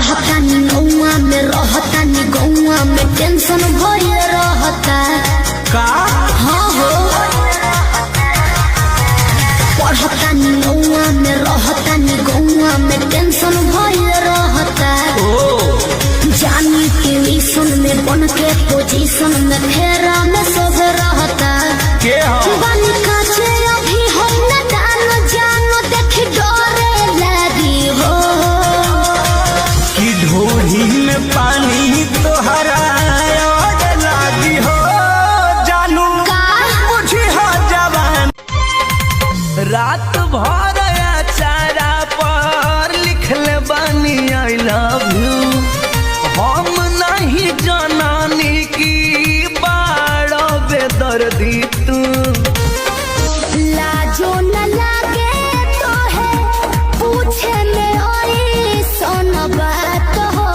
पढ़ता नी नौआ में रहता नी गौआ में टेंशन भरे रहता का हाँ हो पढ़ता नी नौआ में रहता नी गौआ में टेंशन भरे रहता जानी के मिशन में बन के पोजीशन में फेरा में सब रहता के हो बन काचे अभी हम न जानो देख डरे लगी हो कि ढोली में पानी तोहरा लागी हो जानू बुझी हो जवान रात भर चारा पर लिखले बानी आई लव यू हम नहीं जानानी की बाड़ो बेदर्दी तू लाजो न लागे तो है पूछे में ओई सोन बात हो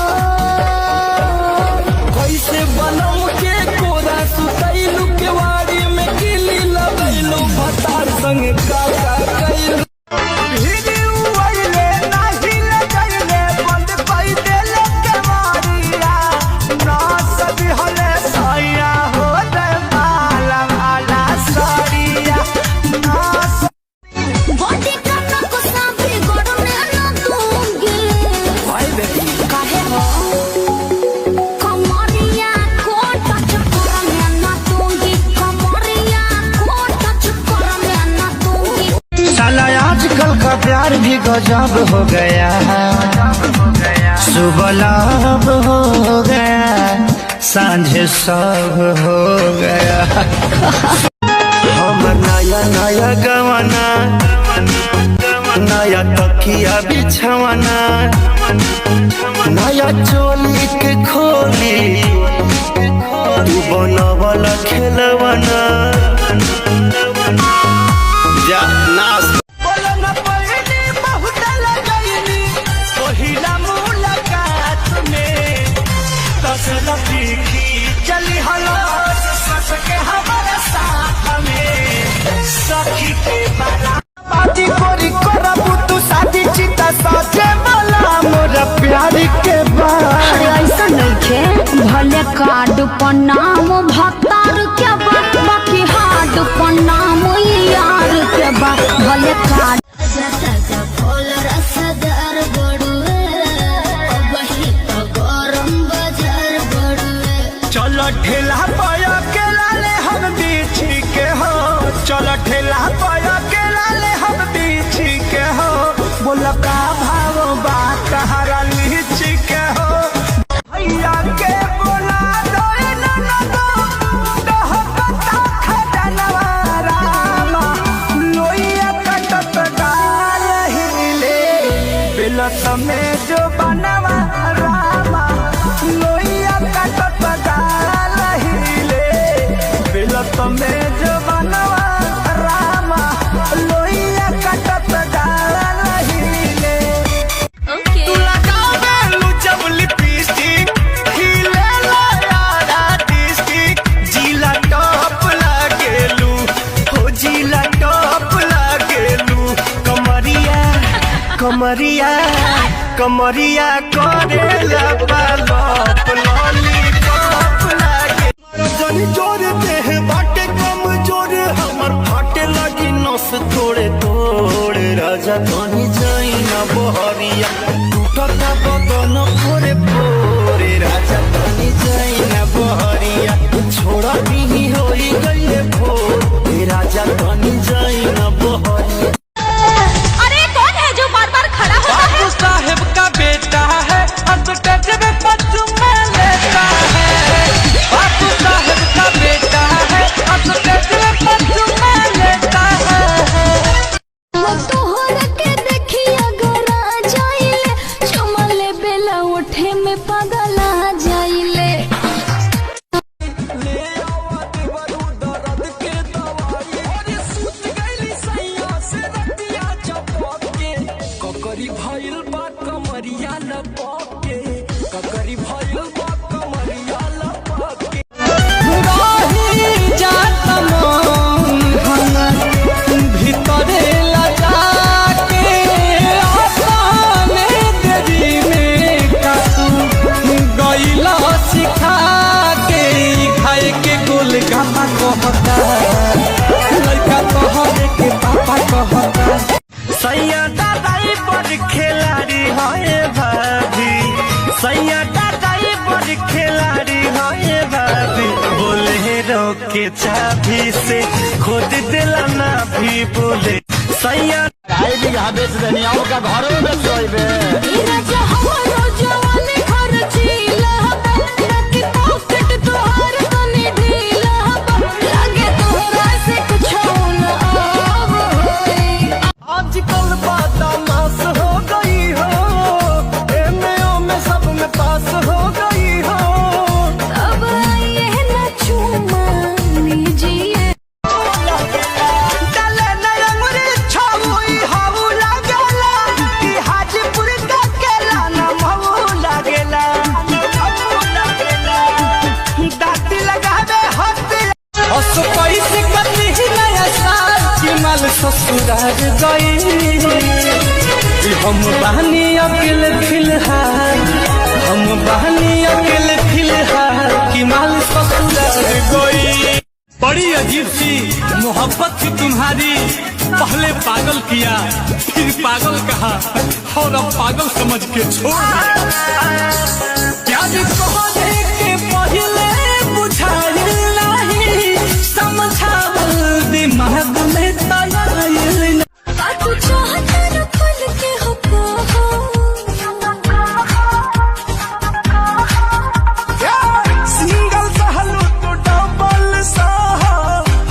कैसे बनम के कोरा सुतैलू के वाड़ी में किली लगैलू भतार संग का कैलू आजकल का प्यार भी गजब हो गया है सुबह लाभ हो गया सांझे सब हो गया हम नया नया गवाना नया तकिया बिछवाना नया चोली के खोली तू बनवला खेलवाना जा नाच चली हलास सस के हमारे साथ में सखी के बाती कोरी करबू तू शादी चिता सजे वाला मोरा प्यार के बात ऐसा नहीं थे भले कार्ड पर नाम भतार के बात बाकी हार्ड पर नाम यार के बात भले कार्ड चलो ठेला पाया के लाले हम बीछी के हो चलो ठेला पाया के लाले हम बीछी के हो बोला का भाव बात हरा लीची के हो भैया के बोला दो ना दो पता खजनवा रामा लोइया कटत डाल हिले बिलत में जो बनवा रामा लोइया कटत डाल हिले बिलत में जो बनवा रामा लोइया कटत डाल हिले तू लगावे लू जब लिपस्टिक हिले ला यारा डिस्टिक जिला टॉप लागेलू हो जिला टॉप लागेलू कमरिया कमरिया कमरिया करेला बालप लॉलीपॉप लागे जनी जोर देह बाटे कम जोर हमर फाटे लगी नस थोड़े थोड़े राजा तनी जाई ना बहरिया टूटता बदन फोरे फोरे राजा तनी जाई ना बहरिया छोड़ा भी होई गई भोर राजा तनी जाई ना बहरिया साहेब का बेटा है अस्पताल में बच्चों में लेता है बापू साहेब का बेटा है अस्पताल में बच्चों में लेता है तोहरा के देखी अगर आ जाइले चमले बेला उठे में पागल आ जाइले ककरी भइल बा कमरिया लपके ककरी भइल बा कमरिया लपके रही जात मन भीतरे लगा के अपने देवी में का कहता लड़का तोहरे के पापा कहता सैया दादाई बड़ खिलाड़ी है भाभी सैया दादाई बड़ खिलाड़ी है भाभी बोले रोके चाबी से खुद दिलाना भी बोले सैया बीघा बेच देनी का घर में बेच आजकल बदमाश हो गई हो एमओ में सब में पास हो गई हो अब ये न चूमा लीजिए डाले नयंगुरी छाउई हाउ लागेला कि हाजीपुर का केला न महू लागेला दाती लगावे हंसी हंस पैसे कती नया साल की माल ससुराल गई हम बहनी अकेले फिलहाल हम बहनी अकेले फिलहाल की माल ससुराल गई बड़ी अजीब सी मोहब्बत थी तुम्हारी पहले पागल किया फिर पागल कहा और अब पागल समझ के छोड़ प्यार कहने के पहले बुझाइल नहीं समझावल दिमाग में तयाइल तू चाहता न खुल के हो सिंगल सहलू तो डबल सहा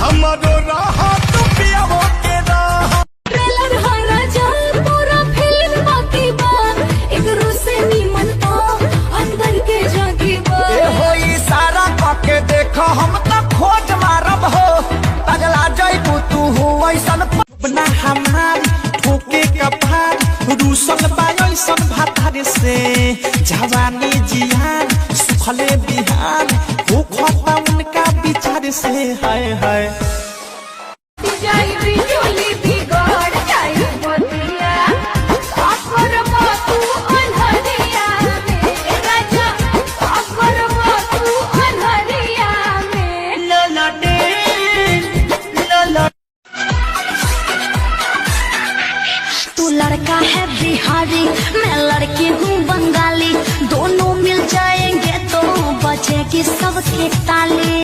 हमारो रहा तू पियावो के रहा ट्रेलर हरा जाए पूरा फिल्म बाकी बा एक रूसे नीमन तो अंदर के जागी बा ए होई सारा पके देखो हम तो खोज मारब हो पगला जइबू तू हो ऐसन अपना हमार ठोके कपार रूसल बायो सब भातार से जवानी जियान सुखले बिहान हो खता उनका विचार से हाय हाय जाई बिजली भी गड़ जाई बतिया अपर तू अनहरिया में राजा अपर तू अनहरिया में ललटे ललटे तू लड़का है बिहारी मैं लड़की हूँ बंगाली दोनों मिल जाएंगे तो बचेगी सबके ताली